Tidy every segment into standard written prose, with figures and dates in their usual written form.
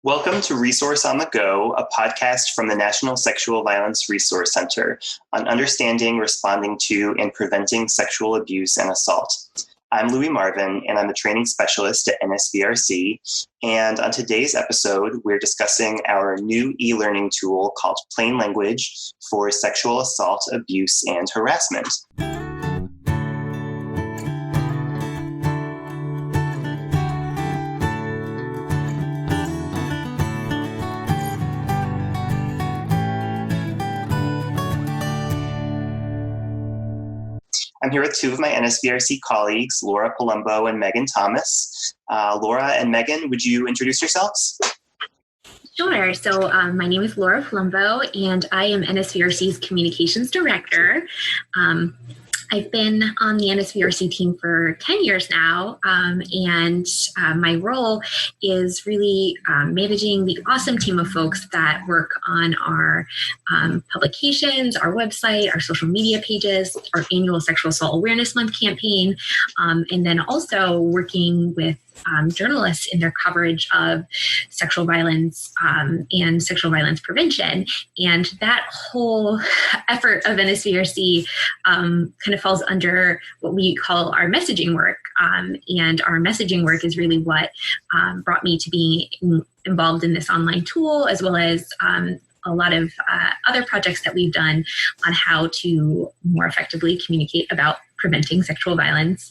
Welcome to Resource on the Go, a podcast from the National Sexual Violence Resource Center on understanding, responding to, and preventing sexual abuse and assault. I'm Louie Marvin, and I'm the training specialist at NSVRC. And on today's episode, we're discussing our new e-learning tool called Plain Language for sexual assault, abuse, and harassment. I'm here with two of my NSVRC colleagues, Laura Flumbo and Megan Thomas. Laura and Megan, would you introduce yourselves? Sure. So my name is Laura Flumbo, and I am NSVRC's Communications Director. I've been on the NSVRC team for 10 years now, and my role is really managing the awesome team of folks that work on our publications, our website, our social media pages, our annual Sexual Assault Awareness Month campaign, and then also working with journalists in their coverage of sexual violence and sexual violence prevention. And that whole effort of NSVRC kind of falls under what we call our messaging work. And our messaging work is really what brought me to being involved in this online tool, as well as a lot of other projects that we've done on how to more effectively communicate about preventing sexual violence.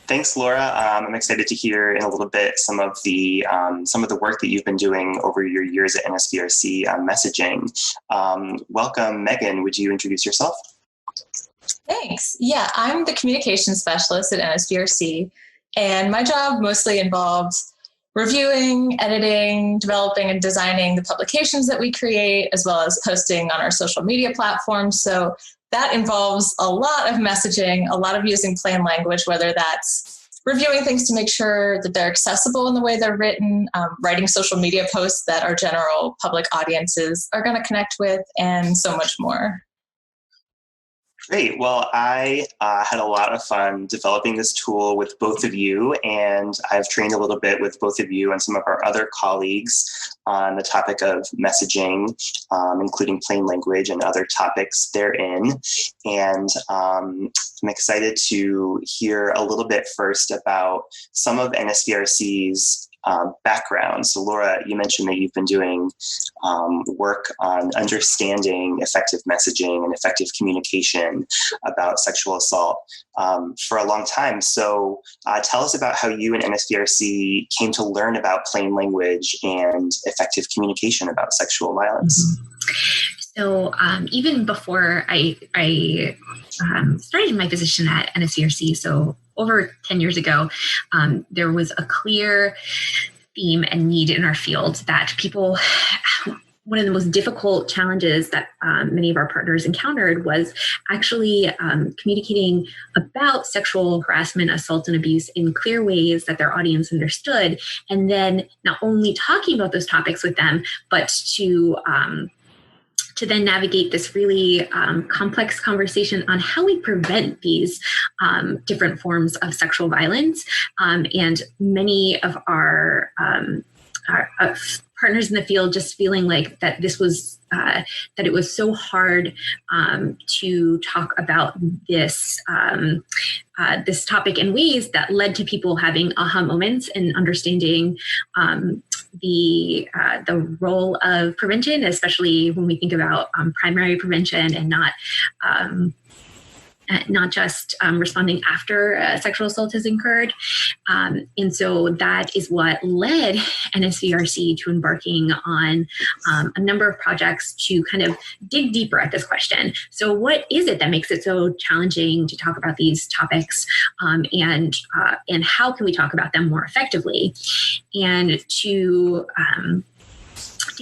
Thanks, Laura. I'm excited to hear in a little bit some of the work that you've been doing over your years at NSVRC on messaging. Welcome, Megan. Would you introduce yourself? Thanks. Yeah, I'm the communications specialist at NSVRC, and my job mostly involves reviewing, editing, developing, and designing the publications that we create, as well as posting on our social media platforms. So that involves a lot of messaging, a lot of using plain language, whether that's reviewing things to make sure that they're accessible in the way they're written, writing social media posts that our general public audiences are going to connect with, and so much more. Great. Well, I had a lot of fun developing this tool with both of you, and I've trained a little bit with both of you and some of our other colleagues on the topic of messaging, including plain language and other topics therein. And I'm excited to hear a little bit first about some of NSVRC's background. So Laura, you mentioned that you've been doing work on understanding effective messaging and effective communication about sexual assault for a long time. So tell us about how you and NSVRC came to learn about plain language and effective communication about sexual violence. So even before I started my position at NSVRC, so over 10 years ago, there was a clear theme and need in our field that people, one of the most difficult challenges that many of our partners encountered was actually communicating about sexual harassment, assault, and abuse in clear ways that their audience understood, and then not only talking about those topics with them, but to then navigate this really complex conversation on how we prevent these different forms of sexual violence. And many of our partners in the field just feeling like that this was that it was so hard to talk about this this topic in ways that led to people having aha moments and understanding the role of prevention, especially when we think about primary prevention and not just responding after sexual assault has occurred. And so that is what led NSVRC to embarking on a number of projects to kind of dig deeper at this question. So what is it that makes it so challenging to talk about these topics, and how can we talk about them more effectively? And to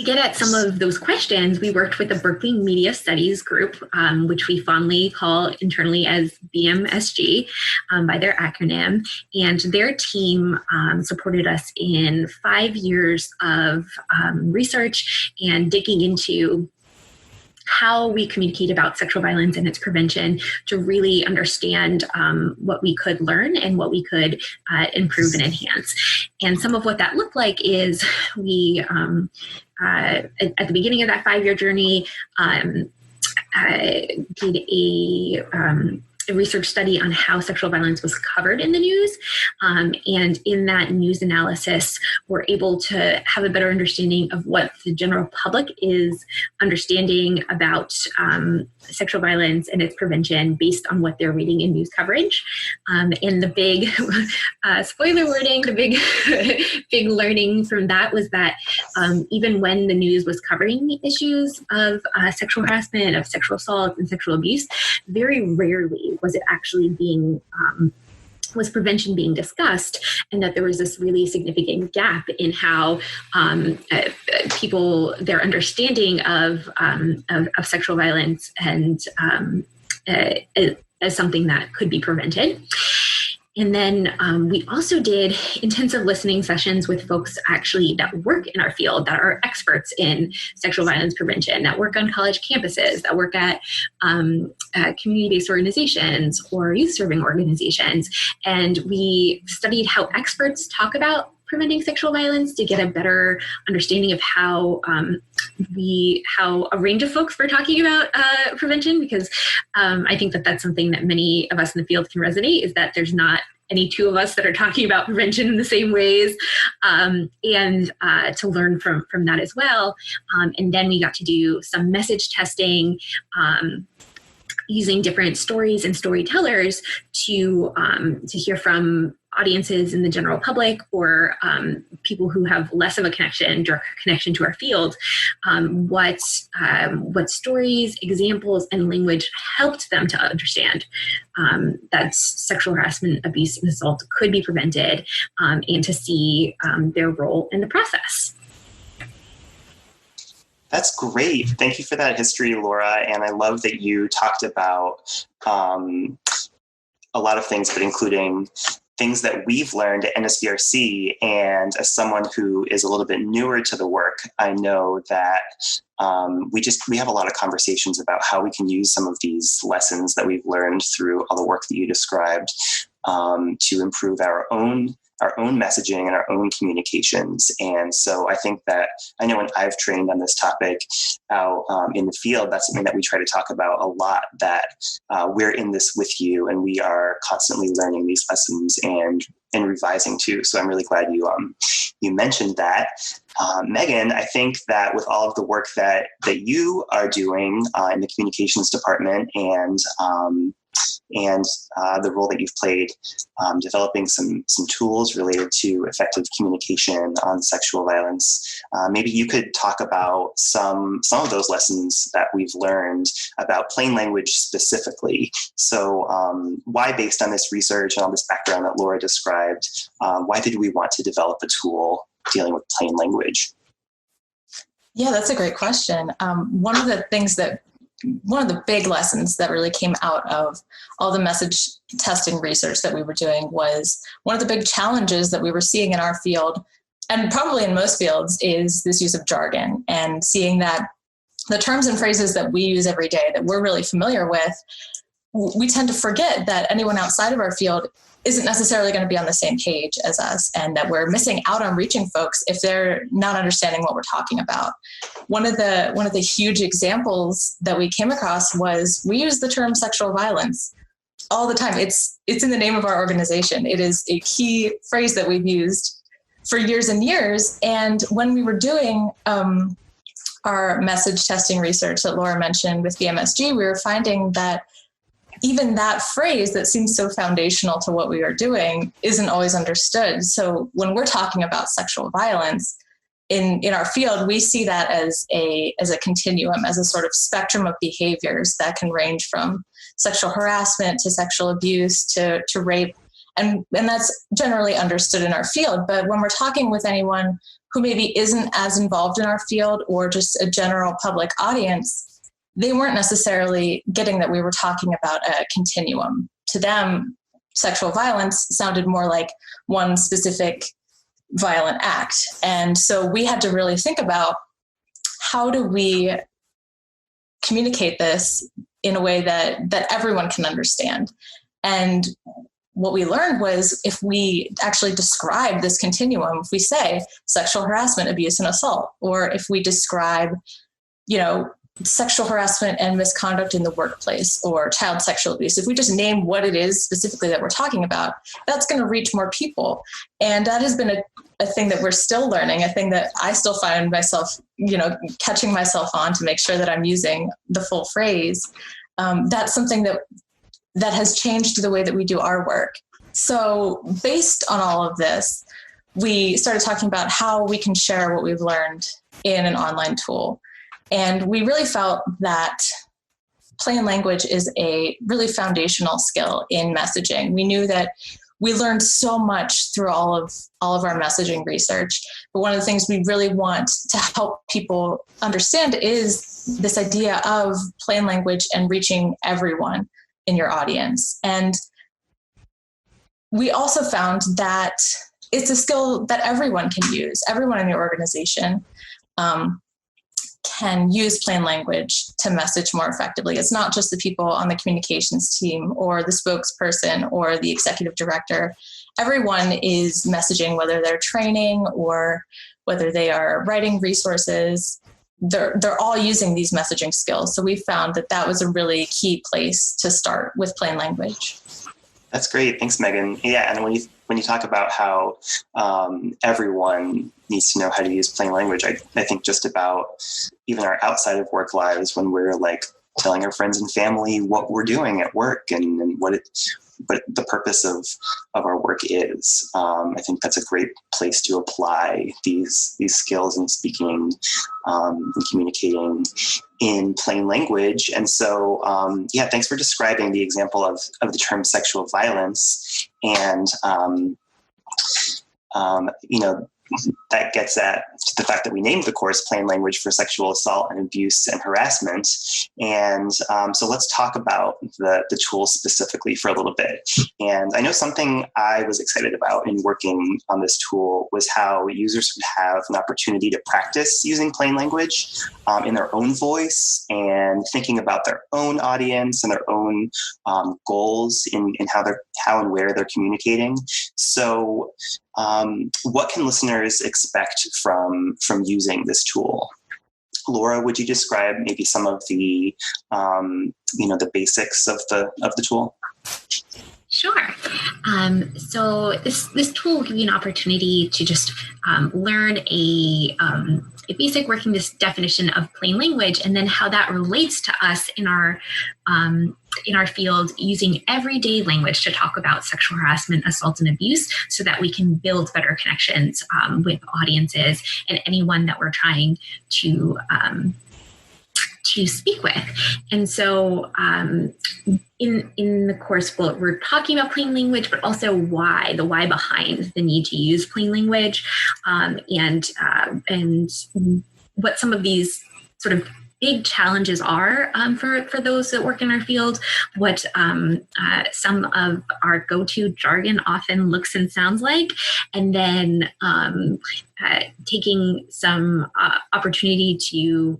get at some of those questions, we worked with the Berkeley Media Studies group, which we fondly call internally as BMSG by their acronym. And their team supported us in 5 years of research and digging into how we communicate about sexual violence and its prevention to really understand what we could learn and what we could improve and enhance. And some of what that looked like is we, at the beginning of that 5-year journey, did a research study on how sexual violence was covered in the news. And in that news analysis, we're able to have a better understanding of what the general public is understanding about sexual violence and its prevention based on what they're reading in news coverage. And the big, spoiler warning, the big learning from that was that even when the news was covering the issues of sexual harassment, of sexual assault and sexual abuse, very rarely was it actually being was prevention being discussed, and that there was this really significant gap in how people, their understanding of sexual violence and as something that could be prevented. And then we also did intensive listening sessions with folks actually that work in our field, that are experts in sexual violence prevention, that work on college campuses, that work at community-based organizations or youth-serving organizations. And we studied how experts talk about preventing sexual violence to get a better understanding of how a range of folks were talking about prevention, because I think that that's something that many of us in the field can resonate, is that there's not any two of us that are talking about prevention in the same ways, and to learn from that as well. And then we got to do some message testing, using different stories and storytellers to hear from audiences in the general public, or people who have less of a direct connection to our field, what stories, examples, and language helped them to understand that sexual harassment, abuse, and assault could be prevented, and to see their role in the process. That's great. Thank you for that history, Laura. And I love that you talked about a lot of things, but including things that we've learned at NSVRC. And as someone who is a little bit newer to the work, I know that we have a lot of conversations about how we can use some of these lessons that we've learned through all the work that you described to improve our own messaging and our own communications. And so I think that, I know when I've trained on this topic out in the field, that's something that we try to talk about a lot, that we're in this with you and we are constantly learning these lessons and revising too. So I'm really glad you mentioned that. Megan, I think that with all of the work that you are doing in the communications department and the role that you've played developing some tools related to effective communication on sexual violence. Maybe you could talk about some of those lessons that we've learned about plain language specifically. So why, based on this research and all this background that Laura described, why did we want to develop a tool dealing with plain language? Yeah, that's a great question. One of the big lessons that really came out of all the message testing research that we were doing was one of the big challenges that we were seeing in our field, and probably in most fields, is this use of jargon, and seeing that the terms and phrases that we use every day that we're really familiar with, we tend to forget that anyone outside of our field isn't necessarily going to be on the same page as us, and that we're missing out on reaching folks if they're not understanding what we're talking about. One of the huge examples that we came across was we use the term sexual violence all the time. It's in the name of our organization. It is a key phrase that we've used for years and years. And when we were doing our message testing research that Laura mentioned with VMSG, we were finding that even that phrase that seems so foundational to what we are doing isn't always understood. So when we're talking about sexual violence in our field, we see that as a continuum, as a sort of spectrum of behaviors that can range from sexual harassment to sexual abuse to rape. And that's generally understood in our field. But when we're talking with anyone who maybe isn't as involved in our field, or just a general public audience, they weren't necessarily getting that we were talking about a continuum. To them, sexual violence sounded more like one specific violent act. And so we had to really think about, how do we communicate this in a way that everyone can understand. And what we learned was if we actually describe this continuum, if we say sexual harassment, abuse, and assault, or if we describe, sexual harassment and misconduct in the workplace or child sexual abuse, if we just name what it is specifically that we're talking about, that's going to reach more people. And that has been a thing that we're still learning, a thing that I still find myself, catching myself on to make sure that I'm using the full phrase. That's something that has changed the way that we do our work. So based on all of this, we started talking about how we can share what we've learned in an online tool. And we really felt that plain language is a really foundational skill in messaging. We knew that we learned so much through all of our messaging research. But one of the things we really want to help people understand is this idea of plain language and reaching everyone in your audience. And we also found that it's a skill that everyone can use. Everyone in your organization can use plain language to message more effectively. It's not just the people on the communications team or the spokesperson or the executive director. Everyone is messaging, whether they're training or whether they are writing resources. They're all using these messaging skills. So we found that was a really key place to start with plain language. That's great. Thanks, Megan. Yeah, and when you talk about how everyone needs to know how to use plain language, I think just about even our outside of work lives, when we're like telling our friends and family what we're doing at work and what the purpose of our work is. I think that's a great place to apply these skills in speaking and communicating in plain language. And so, thanks for describing the example of the term sexual violence. And, that gets at the fact that we named the course Plain Language for Sexual Assault and Abuse and Harassment. And so let's talk about the tool specifically for a little bit. And I know something I was excited about in working on this tool was how users would have an opportunity to practice using plain language in their own voice and thinking about their own audience and their own goals in how and where they're communicating. So what can listeners expect from using this tool? Laura, would you describe maybe some of the the basics of the tool? Sure. So this tool will give you an opportunity to just learn a basic working definition of plain language, and then how that relates to us in our field, using everyday language to talk about sexual harassment, assault, and abuse, so that we can build better connections with audiences and anyone that we're trying to speak with. And so in the course, we're talking about plain language, but also the why behind the need to use plain language, and what some of these sort of big challenges are for those that work in our field, what some of our go-to jargon often looks and sounds like, and then taking some opportunity to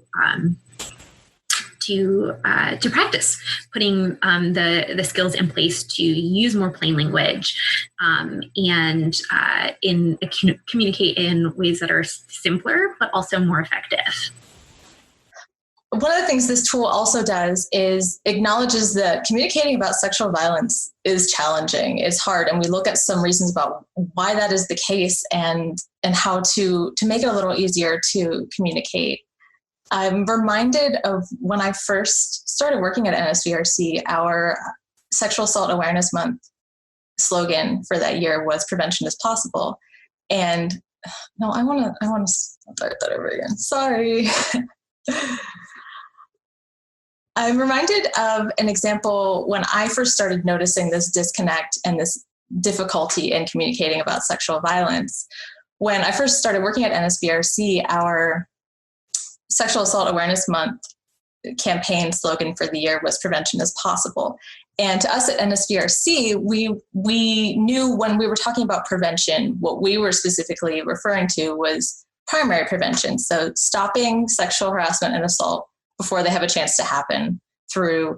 practice putting the skills in place to use more plain language and communicate in ways that are simpler but also more effective. One of the things this tool also does is acknowledges that communicating about sexual violence is challenging. It's hard, and we look at some reasons about why that is the case and how to make it a little easier to communicate. I'm reminded of when I first started working at NSVRC, our Sexual Assault Awareness Month slogan for that year was "Prevention is possible." And no, I want to start that over again. Sorry. I'm reminded of an example when I first started noticing this disconnect and this difficulty in communicating about sexual violence. When I first started working at NSVRC, our Sexual Assault Awareness Month campaign slogan for the year was "Prevention is possible." And to us at NSVRC, we knew when we were talking about prevention, what we were specifically referring to was primary prevention. So stopping sexual harassment and assault before they have a chance to happen through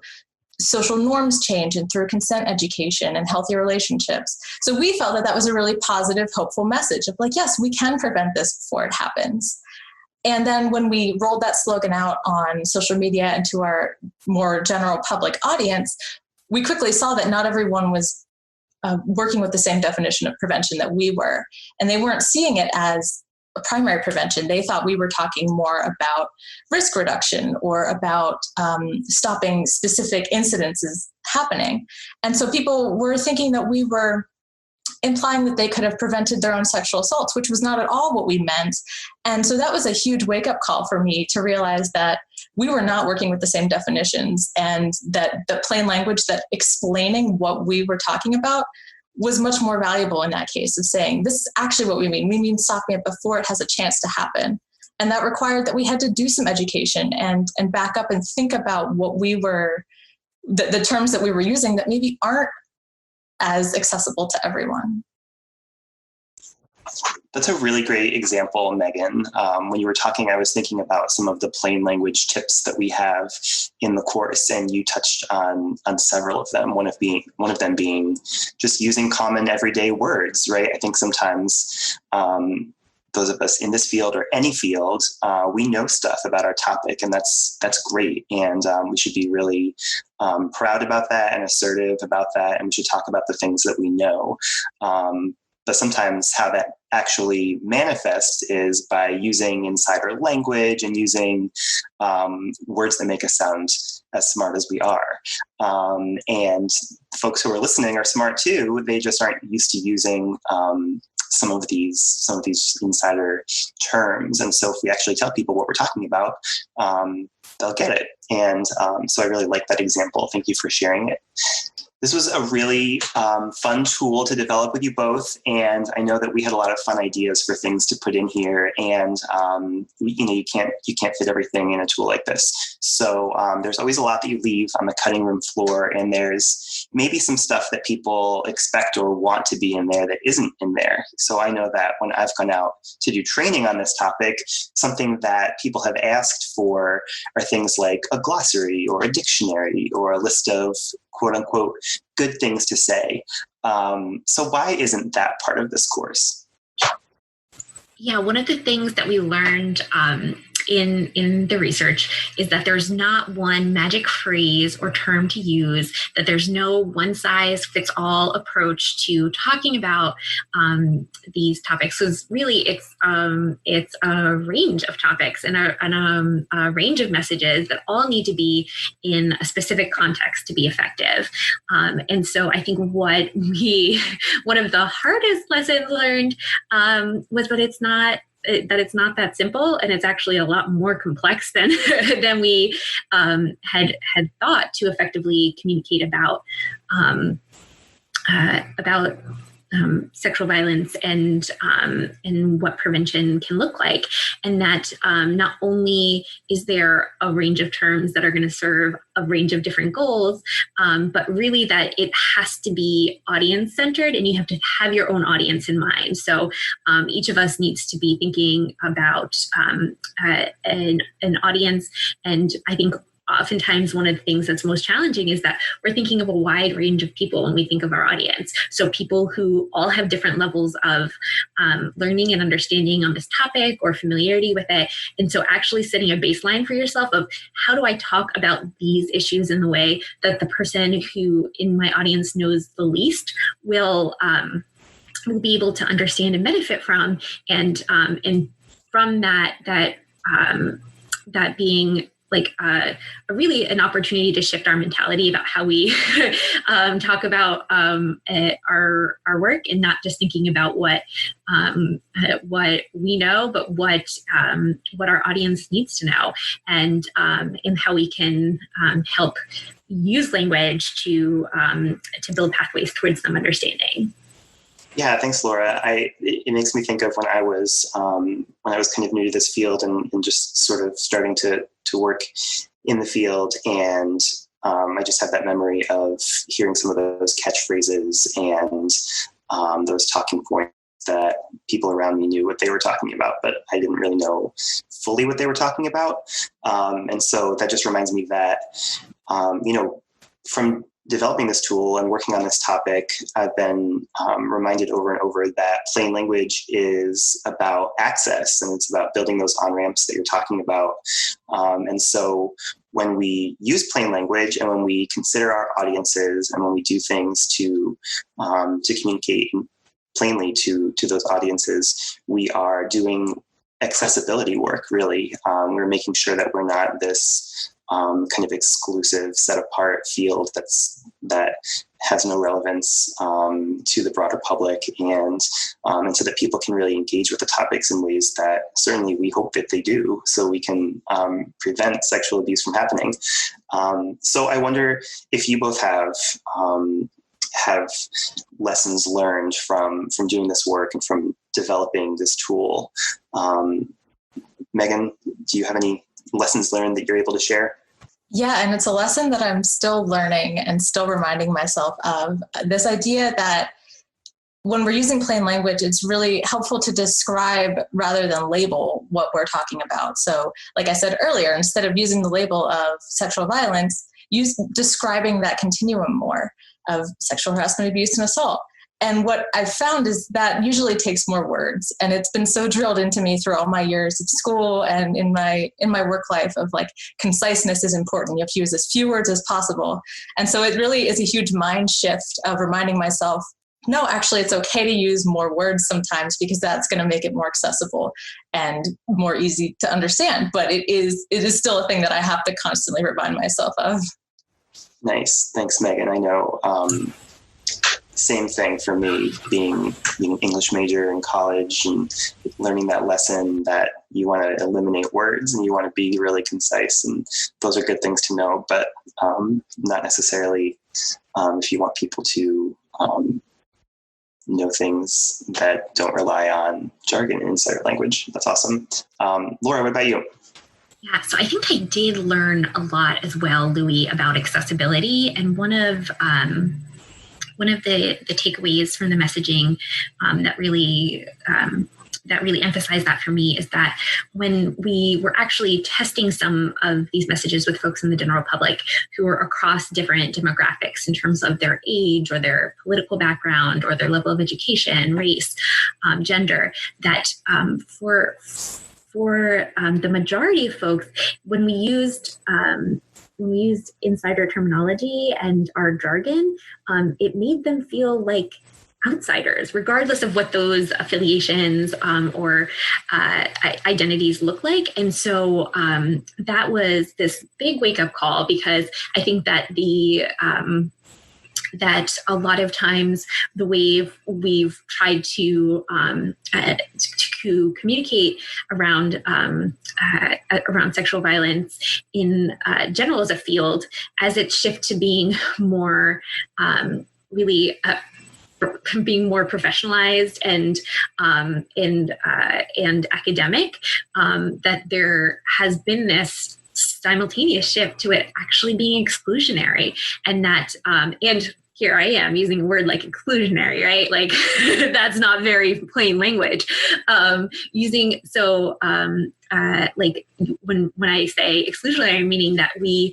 social norms change and through consent education and healthy relationships. So we felt that that was a really positive, hopeful message of like, yes, we can prevent this before it happens. And then when we rolled that slogan out on social media and to our more general public audience, we quickly saw that not everyone was working with the same definition of prevention that we were. And they weren't seeing it as a primary prevention. They thought we were talking more about risk reduction or about stopping specific incidences happening. And so people were thinking that we were implying that they could have prevented their own sexual assaults, which was not at all what we meant. And so that was a huge wake-up call for me to realize that we were not working with the same definitions, and that the plain language that explaining what we were talking about was much more valuable in that case of saying, this is actually what we mean. We mean stopping it before it has a chance to happen. And that required that we had to do some education and back up and think about what we were, the terms that we were using that maybe aren't as accessible to everyone. That's a really great example, Megan. When you were talking, I was thinking about some of the plain language tips that we have in the course, and you touched on several of them. One of them being just using common everyday words, right? I think sometimes those of us in this field or any field, we know stuff about our topic, and that's great. And we should be really proud about that and assertive about that, and we should talk about the things that we know. But sometimes how that actually manifests is by using insider language and using words that make us sound as smart as we are. And folks who are listening are smart too. They just aren't used to using some of these insider terms. And so if we actually tell people what we're talking about, they'll get it. And so I really like that example. Thank you for sharing it. This was a really fun tool to develop with you both, and I know that we had a lot of fun ideas for things to put in here. And you can't fit everything in a tool like this. So there's always a lot that you leave on the cutting room floor, and there's maybe some stuff that people expect or want to be in there that isn't in there. So I know that when I've gone out to do training on this topic, something that people have asked for are things like a glossary or a dictionary or a list of quote unquote good things to say. So why isn't that part of this course? Yeah, one of the things that we learned in the research is that there's not one magic phrase or term to use, that there's no one size fits all approach to talking about these topics. So it's a range of topics and a range of messages that all need to be in a specific context to be effective. And so I think one of the hardest lessons learned was that it's not that simple, and it's actually a lot more complex than we had thought to effectively communicate about sexual violence and what prevention can look like. And that not only is there a range of terms that are going to serve a range of different goals, but really that it has to be audience centered, and you have to have your own audience in mind. So each of us needs to be thinking about an audience. And I think oftentimes one of the things that's most challenging is that we're thinking of a wide range of people when we think of our audience. So people who all have different levels of learning and understanding on this topic or familiarity with it. And so actually setting a baseline for yourself of how do I talk about these issues in the way that the person who in my audience knows the least will be able to understand and benefit from. And from that being like really an opportunity to shift our mentality about how we talk about our work, and not just thinking about what we know, but what our audience needs to know, and how we can help use language to build pathways towards them understanding. Yeah, thanks, Laura. It makes me think of when I was kind of new to this field and just sort of starting to work in the field. And I just have that memory of hearing some of those catchphrases and those talking points that people around me knew what they were talking about, but I didn't really know fully what they were talking about. And so that just reminds me that, from developing this tool and working on this topic, I've been reminded over and over that plain language is about access, and it's about building those on-ramps that you're talking about. And so when we use plain language and when we consider our audiences and when we do things to communicate plainly to those audiences, we are doing accessibility work, really. We're making sure that we're not this kind of exclusive, set apart field that has no relevance to the broader public, and so that people can really engage with the topics in ways that certainly we hope that they do, so we can prevent sexual abuse from happening. So I wonder if you both have lessons learned from doing this work and from developing this tool. Megan, do you have any lessons learned that you're able to share? Yeah, and it's a lesson that I'm still learning and still reminding myself of, this idea that when we're using plain language, it's really helpful to describe rather than label what we're talking about. So like I said earlier, instead of using the label of sexual violence, use describing that continuum more of sexual harassment, abuse, and assault. And what I've found is that usually takes more words. And it's been so drilled into me through all my years at school and in my work life of like, conciseness is important. You have to use as few words as possible. And so it really is a huge mind shift of reminding myself, no, actually, it's okay to use more words sometimes, because that's going to make it more accessible and more easy to understand. But it is still a thing that I have to constantly remind myself of. Nice. Thanks, Megan. I know. Same thing for me, being an English major in college and learning that lesson that you want to eliminate words and you want to be really concise, and those are good things to know, but not necessarily if you want people to know things that don't rely on jargon inside our language. That's awesome. Laura, what about you? Yeah, so I think I did learn a lot as well, Louie, about accessibility. And one of the takeaways from the messaging that really emphasized that for me is that when we were actually testing some of these messages with folks in the general public who were across different demographics in terms of their age or their political background or their level of education, race, gender, that for the majority of folks, when we used insider terminology and our jargon, it made them feel like outsiders, regardless of what those affiliations or identities look like. And so that was this big wake-up call, because I think that that a lot of times the way we've tried to communicate around sexual violence in general as a field, as it shifts to being more being more professionalized and academic, that there has been this simultaneous shift to it actually being exclusionary, and that and here I am using a word like exclusionary, right? Like that's not very plain language. Like when I say exclusionary, meaning that we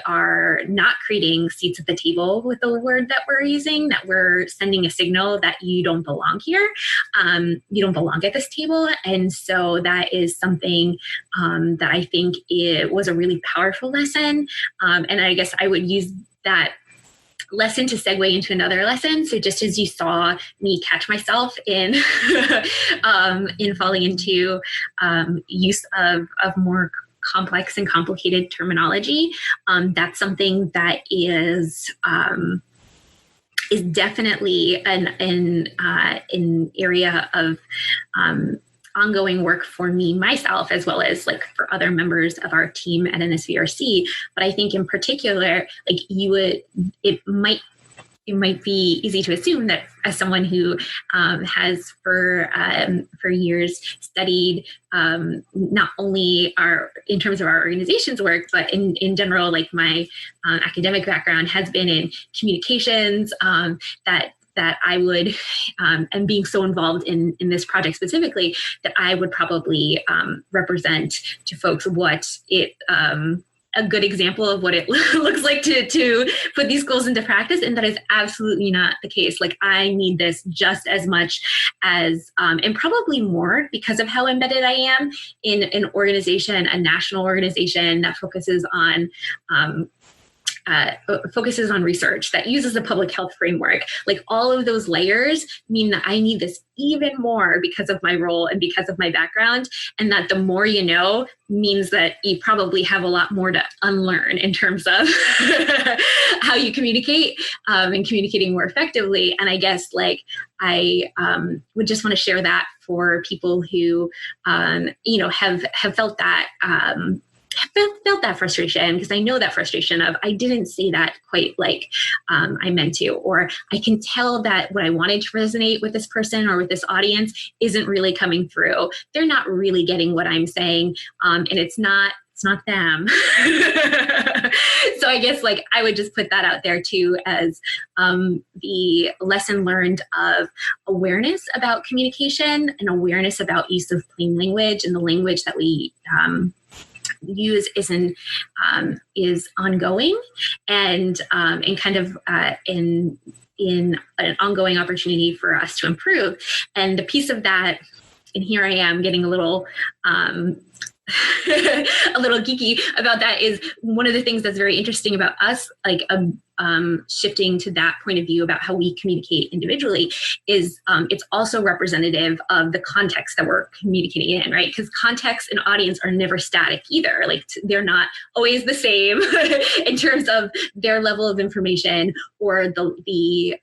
are not creating seats at the table with the word that we're using, that we're sending a signal that you don't belong here, you don't belong at this table. And so that is something that I think it was a really powerful lesson. And I guess I would use that lesson to segue into another lesson. So just as you saw me catch myself in falling into use of more complex and complicated terminology, that's something that is definitely an area of ongoing work for me myself, as well as like for other members of our team at NSVRC. But I think in particular, like it might be easy to assume that as someone who has for years studied not only in terms of our organization's work, but in general, like my academic background has been in communications, that that I would, and being so involved in this project specifically, that I would probably represent to folks what it, a good example of what it looks like to put these goals into practice. And that is absolutely not the case. Like, I need this just as much as, and probably more, because of how embedded I am in an organization, a national organization that focuses on research, that uses the public health framework. Like, all of those layers mean that I need this even more because of my role and because of my background. And that the more you know means that you probably have a lot more to unlearn in terms of how you communicate, and communicating more effectively. And I guess, like, I would just want to share that for people who, have felt that, felt that frustration, because I know that frustration of, I didn't say that quite like I meant to, or I can tell that what I wanted to resonate with this person or with this audience isn't really coming through. They're not really getting what I'm saying, and it's not them. So I guess, like, I would just put that out there too, as the lesson learned of awareness about communication and awareness about use of plain language, and the language that we use is ongoing, and kind of in an ongoing opportunity for us to improve. And the piece of that, and here I am getting a little a little geeky about that, is one of the things that's very interesting about us, like shifting to that point of view about how we communicate individually, is it's also representative of the context that we're communicating in, right? Because context and audience are never static either. Like, they're not always the same in terms of their level of information, or the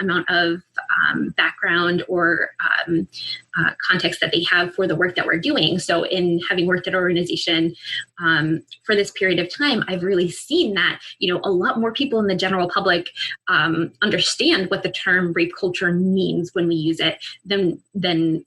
amount of background or context that they have for the work that we're doing. So in having worked at an organization for this period of time, I've really seen that, a lot more people in the general public understand what the term rape culture means when we use it than when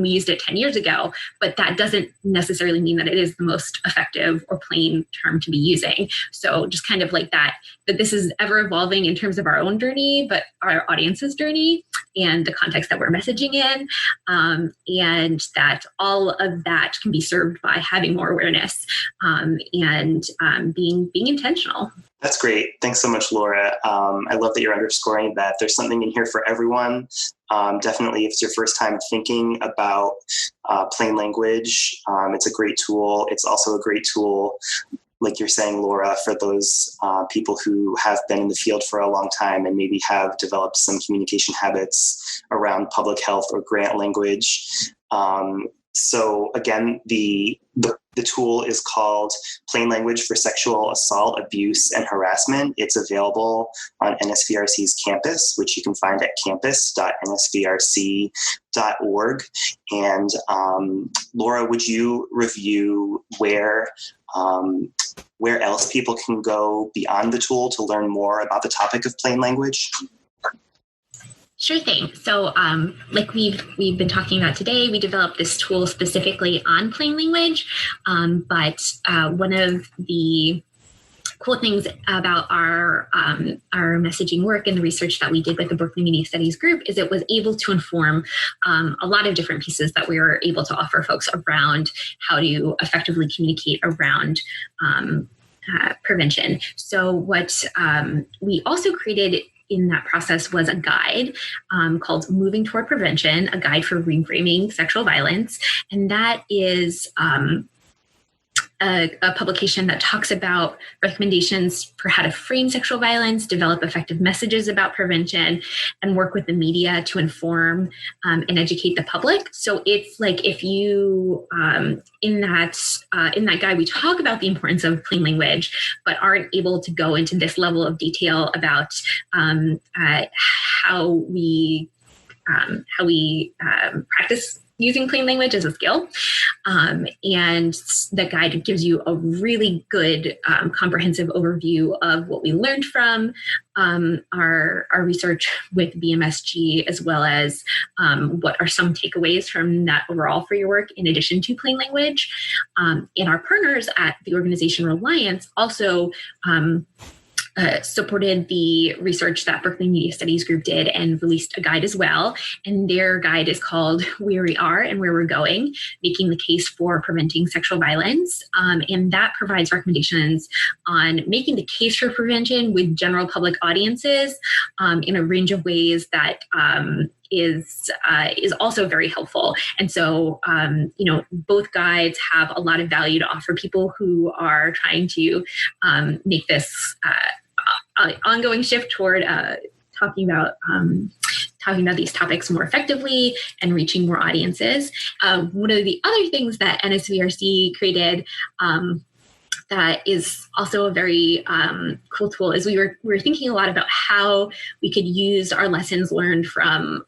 we used it 10 years ago. But that doesn't necessarily mean that it is the most effective or plain term to be using. So just kind of like that this is ever evolving in terms of our own journey, but our audience's journey and the context that we're messaging in, and that all of that can be served by having more awareness, and being intentional. That's great. Thanks so much, Laura. I love that you're underscoring that there's something in here for everyone. Definitely, if it's your first time thinking about plain language, it's a great tool. It's also a great tool, like you're saying, Laura, for those people who have been in the field for a long time and maybe have developed some communication habits around public health or grant language. So again, the tool is called Plain Language for Sexual Assault, Abuse, and Harassment. It's available on NSVRC's campus, which you can find at campus.nsvrc.org. And Laura, would you review where else people can go beyond the tool to learn more about the topic of plain language? Sure thing. So like we've been talking about today, we developed this tool specifically on plain language. But one of the cool things about our messaging work and the research that we did with the Berkeley Media Studies group is it was able to inform a lot of different pieces that we were able to offer folks around how to effectively communicate around prevention. So what we also created in that process was a guide called Moving Toward Prevention, a guide for reframing sexual violence. And that is a publication that talks about recommendations for how to frame sexual violence, develop effective messages about prevention, and work with the media to inform and educate the public. So it's like, if you in that guide, we talk about the importance of plain language, but aren't able to go into this level of detail about how we practice using plain language as a skill. And the guide gives you a really good comprehensive overview of what we learned from our research with BMSG, as well as what are some takeaways from that overall for your work in addition to plain language. And our partners at the organization Reliance also supported the research that Berkeley Media Studies Group did and released a guide as well. And their guide is called Where We Are and Where We're Going, Making the Case for Preventing Sexual Violence. And that provides recommendations on making the case for prevention with general public audiences in a range of ways that is also very helpful. And so, both guides have a lot of value to offer people who are trying to make this ongoing shift toward talking about these topics more effectively and reaching more audiences. One of the other things that NSVRC created that is also a very cool tool is we were thinking a lot about how we could use our lessons learned from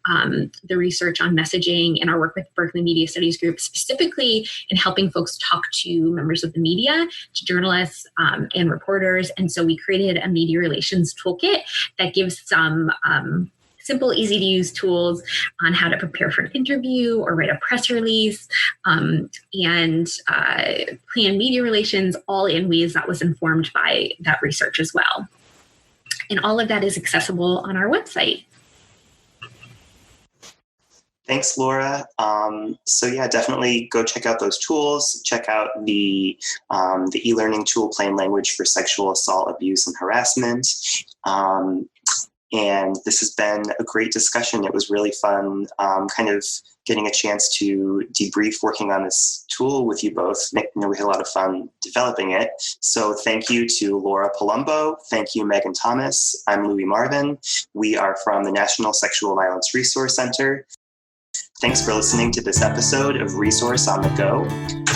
the research on messaging and our work with Berkeley Media Studies Group, specifically in helping folks talk to members of the media, to journalists and reporters. And so we created a media relations toolkit that gives some simple, easy to use tools on how to prepare for an interview or write a press release and plan media relations, all in ways that was informed by that research as well. And all of that is accessible on our website. Thanks, Laura. Definitely go check out those tools. Check out the e-learning tool, Plain Language for Sexual Assault, Abuse, and Harassment. And this has been a great discussion. It was really fun kind of getting a chance to debrief working on this tool with you both. We had a lot of fun developing it. So thank you to Laura Palumbo. Thank you, Megan Thomas. I'm Louie Marvin. We are from the National Sexual Violence Resource Center. Thanks for listening to this episode of Resource on the Go.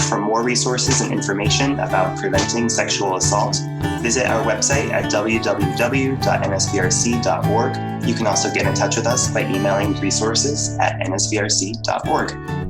For more resources and information about preventing sexual assault, visit our website at www.nsvrc.org. You can also get in touch with us by emailing resources@nsvrc.org.